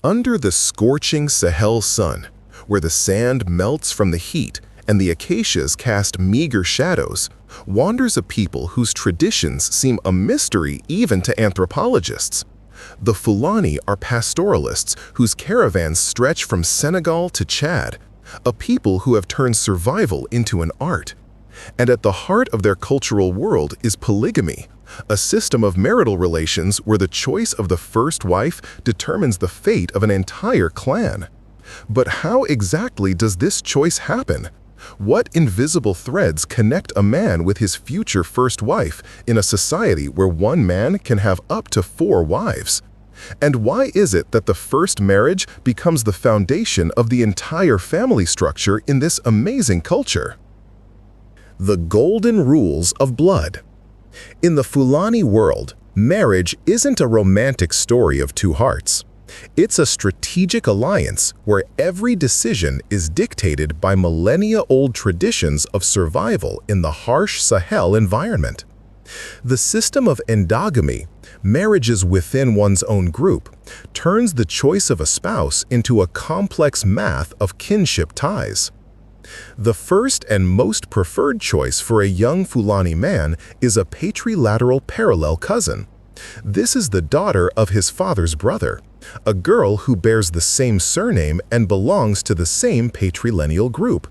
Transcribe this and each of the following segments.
Under the scorching Sahel sun, where the sand melts from the heat and the acacias cast meager shadows, wanders a people whose traditions seem a mystery even to anthropologists. The Fulani are pastoralists whose caravans stretch from Senegal to Chad, a people who have turned survival into an art. And at the heart of their cultural world is polygamy, a system of marital relations where the choice of the first wife determines the fate of an entire clan. But how exactly does this choice happen? What invisible threads connect a man with his future first wife in a society where one man can have up to 4 wives? And why is it that the first marriage becomes the foundation of the entire family structure in this amazing culture? The golden rules of blood. In the Fulani world, marriage isn't a romantic story of 2 hearts. It's a strategic alliance where every decision is dictated by millennia-old traditions of survival in the harsh Sahel environment. The system of endogamy, marriages within one's own group, turns the choice of a spouse into a complex math of kinship ties. The first and most preferred choice for a young Fulani man is a patrilateral parallel cousin. This is the daughter of his father's brother, a girl who bears the same surname and belongs to the same patrilineal group.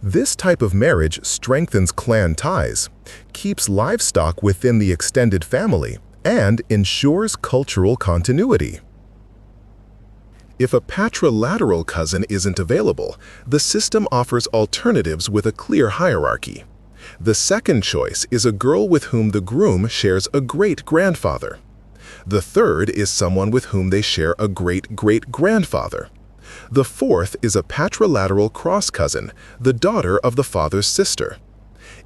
This type of marriage strengthens clan ties, keeps livestock within the extended family, and ensures cultural continuity. If a patrilateral cousin isn't available, the system offers alternatives with a clear hierarchy. The second choice is a girl with whom the groom shares a great-grandfather. The third is someone with whom they share a great-great-grandfather. The fourth is a patrilateral cross-cousin, the daughter of the father's sister.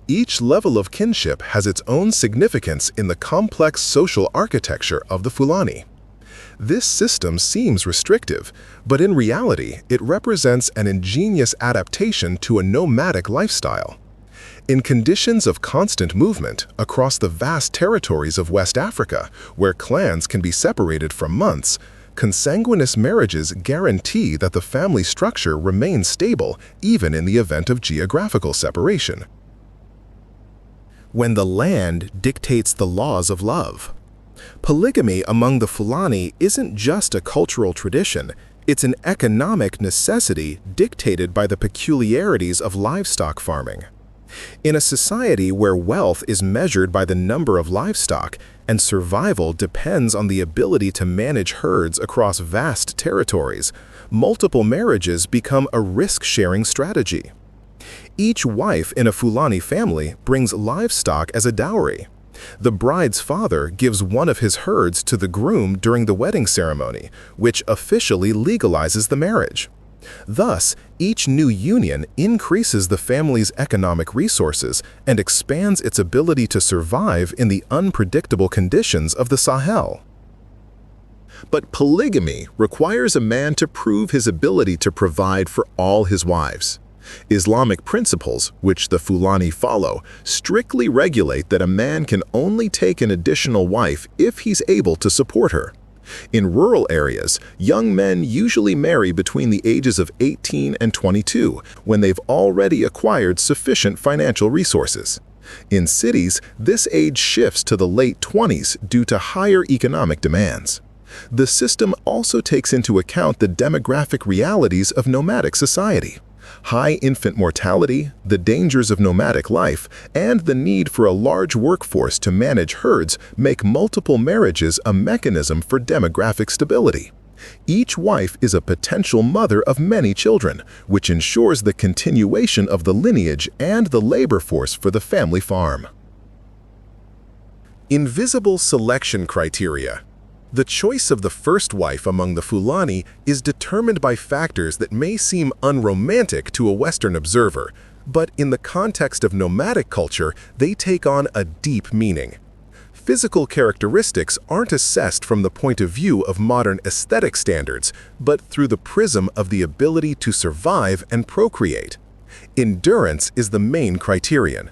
Each level of kinship has its own significance in the complex social architecture of the Fulani. This system seems restrictive, but in reality, it represents an ingenious adaptation to a nomadic lifestyle. In conditions of constant movement across the vast territories of West Africa, where clans can be separated for months, consanguineous marriages guarantee that the family structure remains stable even in the event of geographical separation. When the land dictates the laws of love. Polygamy among the Fulani isn't just a cultural tradition, it's an economic necessity dictated by the peculiarities of livestock farming. In a society where wealth is measured by the number of livestock and survival depends on the ability to manage herds across vast territories, multiple marriages become a risk-sharing strategy. Each wife in a Fulani family brings livestock as a dowry. The bride's father gives one of his herds to the groom during the wedding ceremony, which officially legalizes the marriage. Thus, each new union increases the family's economic resources and expands its ability to survive in the unpredictable conditions of the Sahel. But polygamy requires a man to prove his ability to provide for all his wives. Islamic principles, which the Fulani follow, strictly regulate that a man can only take an additional wife if he's able to support her. In rural areas, young men usually marry between the ages of 18 and 22 when they've already acquired sufficient financial resources. In cities, this age shifts to the late 20s due to higher economic demands. The system also takes into account the demographic realities of nomadic society. High infant mortality, the dangers of nomadic life, and the need for a large workforce to manage herds make multiple marriages a mechanism for demographic stability. Each wife is a potential mother of many children, which ensures the continuation of the lineage and the labor force for the family farm. Invisible selection criteria. The choice of the first wife among the Fulani is determined by factors that may seem unromantic to a Western observer, but in the context of nomadic culture, they take on a deep meaning. Physical characteristics aren't assessed from the point of view of modern aesthetic standards, but through the prism of the ability to survive and procreate. Endurance is the main criterion.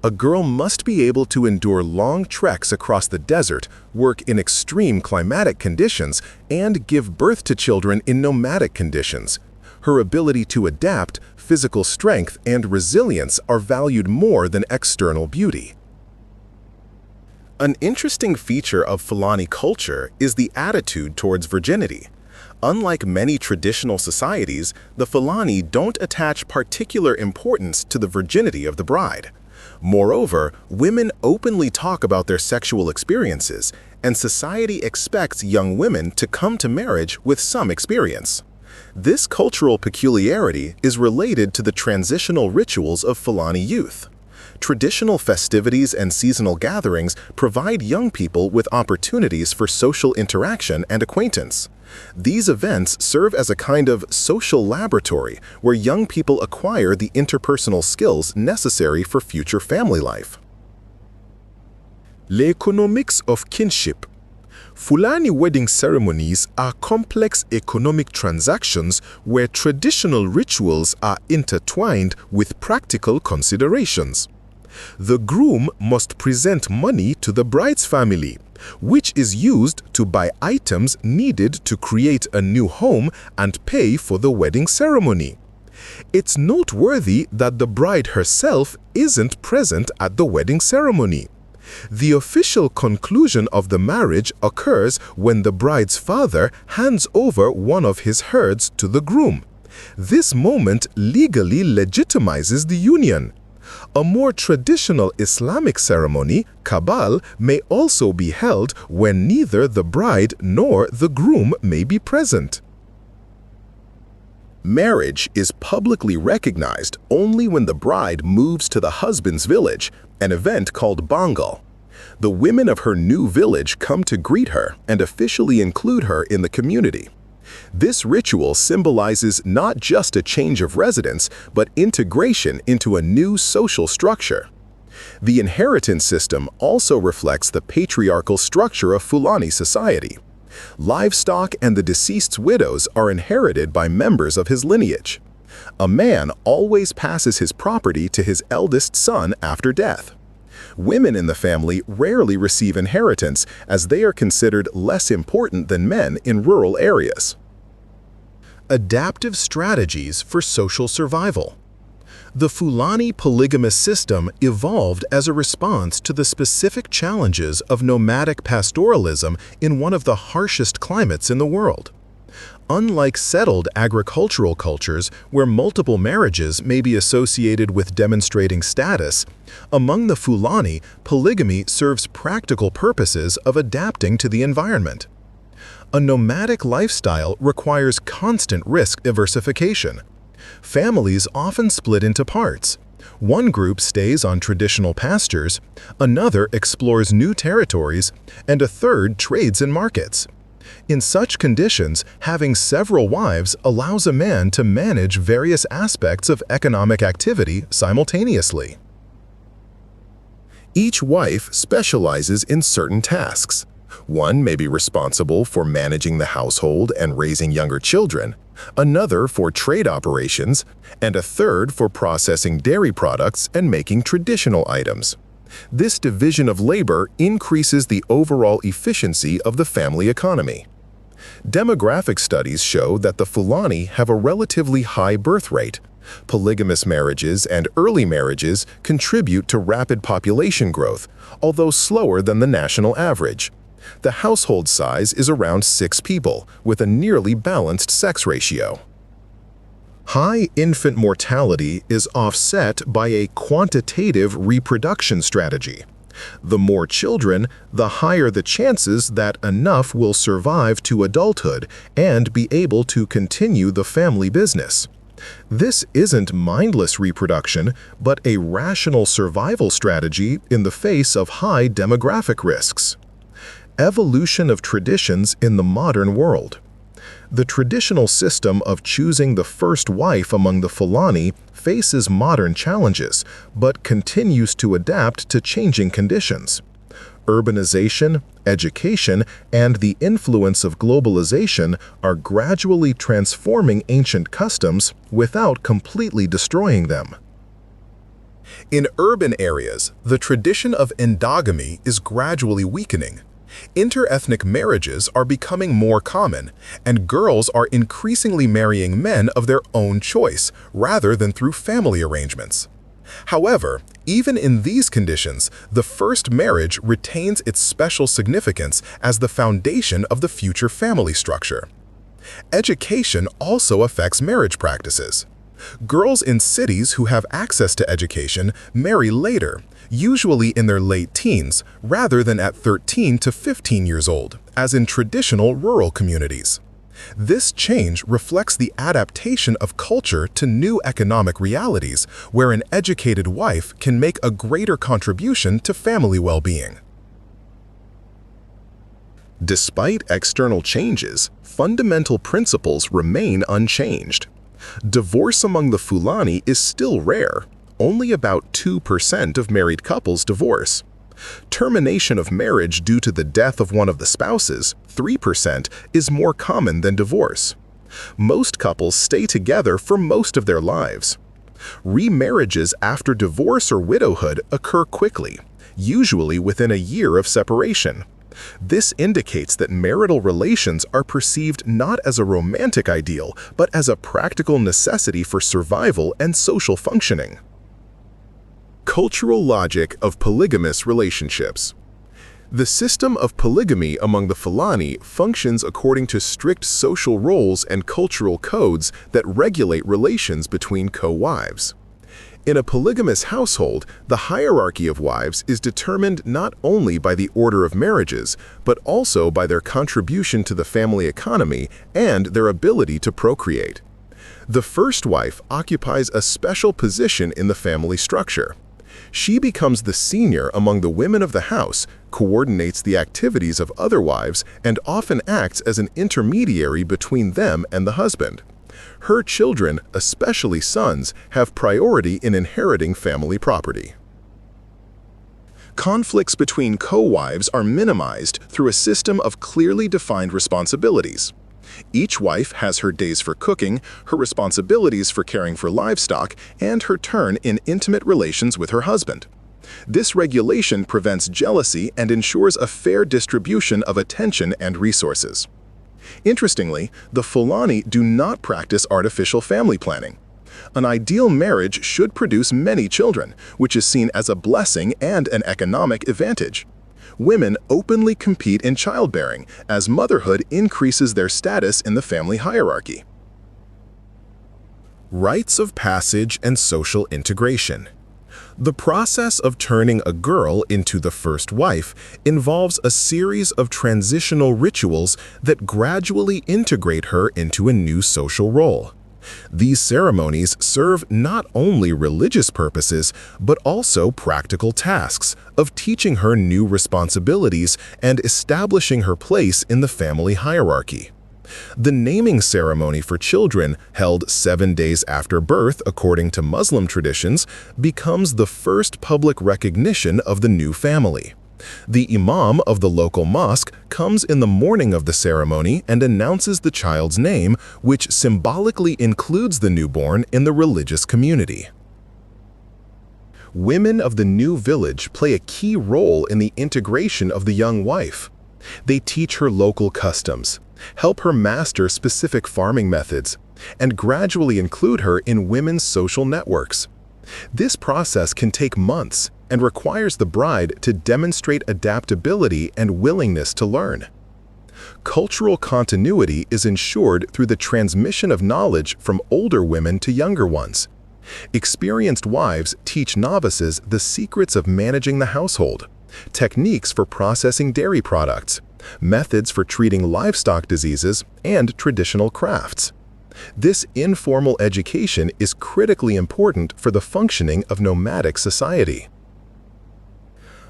A girl must be able to endure long treks across the desert, work in extreme climatic conditions, and give birth to children in nomadic conditions. Her ability to adapt, physical strength, and resilience are valued more than external beauty. An interesting feature of Fulani culture is the attitude towards virginity. Unlike many traditional societies, the Fulani don't attach particular importance to the virginity of the bride. Moreover, women openly talk about their sexual experiences, and society expects young women to come to marriage with some experience. This cultural peculiarity is related to the transitional rituals of Fulani youth. Traditional festivities and seasonal gatherings provide young people with opportunities for social interaction and acquaintance. These events serve as a kind of social laboratory where young people acquire the interpersonal skills necessary for future family life. The economics of kinship. Fulani wedding ceremonies are complex economic transactions where traditional rituals are intertwined with practical considerations. The groom must present money to the bride's family, which is used to buy items needed to create a new home and pay for the wedding ceremony. It's noteworthy that the bride herself isn't present at the wedding ceremony. The official conclusion of the marriage occurs when the bride's father hands over one of his herds to the groom. This moment legally legitimizes the union. A more traditional Islamic ceremony, Kabal, may also be held when neither the bride nor the groom may be present. Marriage is publicly recognized only when the bride moves to the husband's village, an event called Bangal. The women of her new village come to greet her and officially include her in the community. This ritual symbolizes not just a change of residence, but integration into a new social structure. The inheritance system also reflects the patriarchal structure of Fulani society. Livestock and the deceased's widows are inherited by members of his lineage. A man always passes his property to his eldest son after death. Women in the family rarely receive inheritance as they are considered less important than men in rural areas. Adaptive strategies for social survival. The Fulani polygamous system evolved as a response to the specific challenges of nomadic pastoralism in one of the harshest climates in the world. Unlike settled agricultural cultures where multiple marriages may be associated with demonstrating status, among the Fulani, polygamy serves practical purposes of adapting to the environment. A nomadic lifestyle requires constant risk diversification. Families often split into parts. One group stays on traditional pastures, another explores new territories, and a third trades in markets. In such conditions, having several wives allows a man to manage various aspects of economic activity simultaneously. Each wife specializes in certain tasks. One may be responsible for managing the household and raising younger children, another for trade operations, and a third for processing dairy products and making traditional items. This division of labor increases the overall efficiency of the family economy. Demographic studies show that the Fulani have a relatively high birth rate. Polygamous marriages and early marriages contribute to rapid population growth, although slower than the national average. The household size is around 6 people, with a nearly balanced sex ratio. High infant mortality is offset by a quantitative reproduction strategy. The more children, the higher the chances that enough will survive to adulthood and be able to continue the family business. This isn't mindless reproduction, but a rational survival strategy in the face of high demographic risks. Evolution of traditions in the modern world. The traditional system of choosing the first wife among the Fulani faces modern challenges, but continues to adapt to changing conditions. Urbanization, education, and the influence of globalization are gradually transforming ancient customs without completely destroying them. In urban areas, the tradition of endogamy is gradually weakening. Interethnic marriages are becoming more common, and girls are increasingly marrying men of their own choice rather than through family arrangements. However, even in these conditions, the first marriage retains its special significance as the foundation of the future family structure. Education also affects marriage practices. Girls in cities who have access to education marry later, usually in their late teens, rather than at 13 to 15 years old, as in traditional rural communities. This change reflects the adaptation of culture to new economic realities, where an educated wife can make a greater contribution to family well-being. Despite external changes, fundamental principles remain unchanged. Divorce among the Fulani is still rare. Only about 2% of married couples divorce. Termination of marriage due to the death of one of the spouses, 3%, is more common than divorce. Most couples stay together for most of their lives. Remarriages after divorce or widowhood occur quickly, usually within a year of separation. This indicates that marital relations are perceived not as a romantic ideal, but as a practical necessity for survival and social functioning. Cultural logic of polygamous relationships. The system of polygamy among the Fulani functions according to strict social roles and cultural codes that regulate relations between co-wives. In a polygamous household, the hierarchy of wives is determined not only by the order of marriages, but also by their contribution to the family economy and their ability to procreate. The first wife occupies a special position in the family structure. She becomes the senior among the women of the house, coordinates the activities of other wives, and often acts as an intermediary between them and the husband. Her children, especially sons, have priority in inheriting family property. Conflicts between co-wives are minimized through a system of clearly defined responsibilities. Each wife has her days for cooking, her responsibilities for caring for livestock, and her turn in intimate relations with her husband. This regulation prevents jealousy and ensures a fair distribution of attention and resources. Interestingly, the Fulani do not practice artificial family planning. An ideal marriage should produce many children, which is seen as a blessing and an economic advantage. Women openly compete in childbearing, as motherhood increases their status in the family hierarchy. Rites of passage and social integration. The process of turning a girl into the first wife involves a series of transitional rituals that gradually integrate her into a new social role. These ceremonies serve not only religious purposes, but also practical tasks of teaching her new responsibilities and establishing her place in the family hierarchy. The naming ceremony for children, held 7 days after birth according to Muslim traditions, becomes the first public recognition of the new family. The imam of the local mosque comes in the morning of the ceremony and announces the child's name, which symbolically includes the newborn in the religious community. Women of the new village play a key role in the integration of the young wife. They teach her local customs, help her master specific farming methods, and gradually include her in women's social networks. This process can take months and requires the bride to demonstrate adaptability and willingness to learn. Cultural continuity is ensured through the transmission of knowledge from older women to younger ones. Experienced wives teach novices the secrets of managing the household, techniques for processing dairy products, methods for treating livestock diseases, and traditional crafts. This informal education is critically important for the functioning of nomadic society.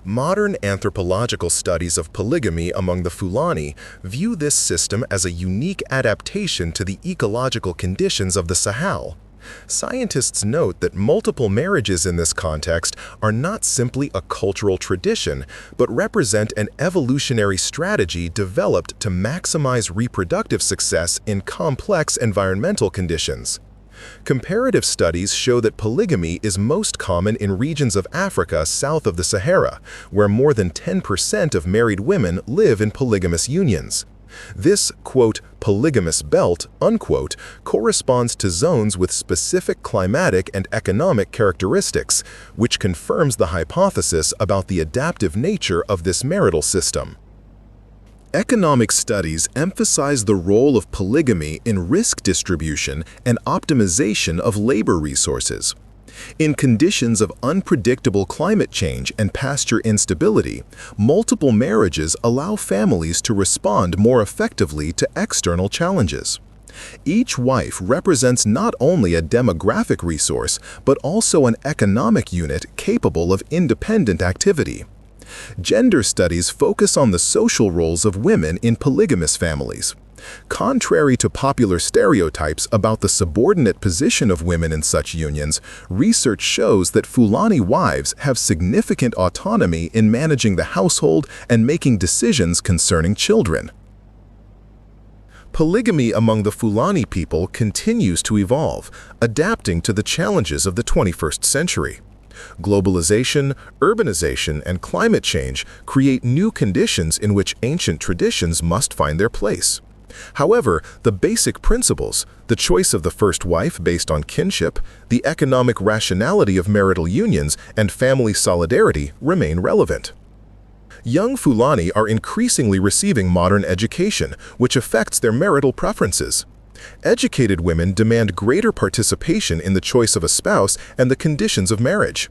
Modern anthropological studies of polygamy among the Fulani view this system as a unique adaptation to the ecological conditions of the Sahel. Scientists note that multiple marriages in this context are not simply a cultural tradition, but represent an evolutionary strategy developed to maximize reproductive success in complex environmental conditions. Comparative studies show that polygamy is most common in regions of Africa south of the Sahara, where more than 10% of married women live in polygamous unions. This, quote, polygamous belt, unquote, corresponds to zones with specific climatic and economic characteristics, which confirms the hypothesis about the adaptive nature of this marital system. Economic studies emphasize the role of polygamy in risk distribution and optimization of labor resources. In conditions of unpredictable climate change and pasture instability, multiple marriages allow families to respond more effectively to external challenges. Each wife represents not only a demographic resource, but also an economic unit capable of independent activity. Gender studies focus on the social roles of women in polygamous families. Contrary to popular stereotypes about the subordinate position of women in such unions, research shows that Fulani wives have significant autonomy in managing the household and making decisions concerning children. Polygamy among the Fulani people continues to evolve, adapting to the challenges of the 21st century. Globalization, urbanization, and climate change create new conditions in which ancient traditions must find their place. However, the basic principles, the choice of the first wife based on kinship, the economic rationality of marital unions, and family solidarity remain relevant. Young Fulani are increasingly receiving modern education, which affects their marital preferences. Educated women demand greater participation in the choice of a spouse and the conditions of marriage.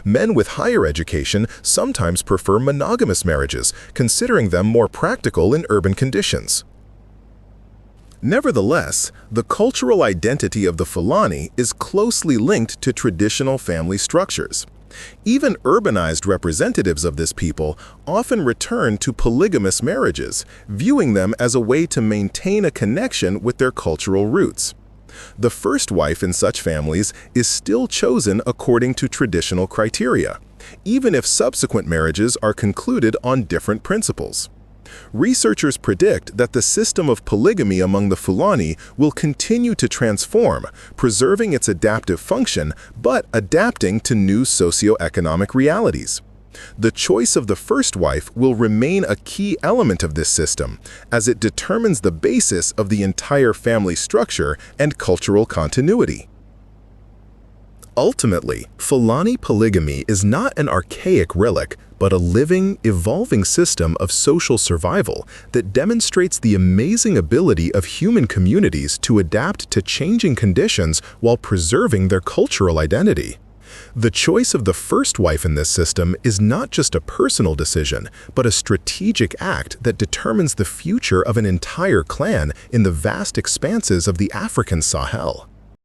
Men with higher education sometimes prefer monogamous marriages, considering them more practical in urban conditions. Nevertheless, the cultural identity of the Fulani is closely linked to traditional family structures. Even urbanized representatives of this people often return to polygamous marriages, viewing them as a way to maintain a connection with their cultural roots. The first wife in such families is still chosen according to traditional criteria, even if subsequent marriages are concluded on different principles. Researchers predict that the system of polygamy among the Fulani will continue to transform, preserving its adaptive function but adapting to new socioeconomic realities. The choice of the first wife will remain a key element of this system, as it determines the basis of the entire family structure and cultural continuity. Ultimately, Fulani polygamy is not an archaic relic, but a living, evolving system of social survival that demonstrates the amazing ability of human communities to adapt to changing conditions while preserving their cultural identity. The choice of the first wife in this system is not just a personal decision, but a strategic act that determines the future of an entire clan in the vast expanses of the African Sahel.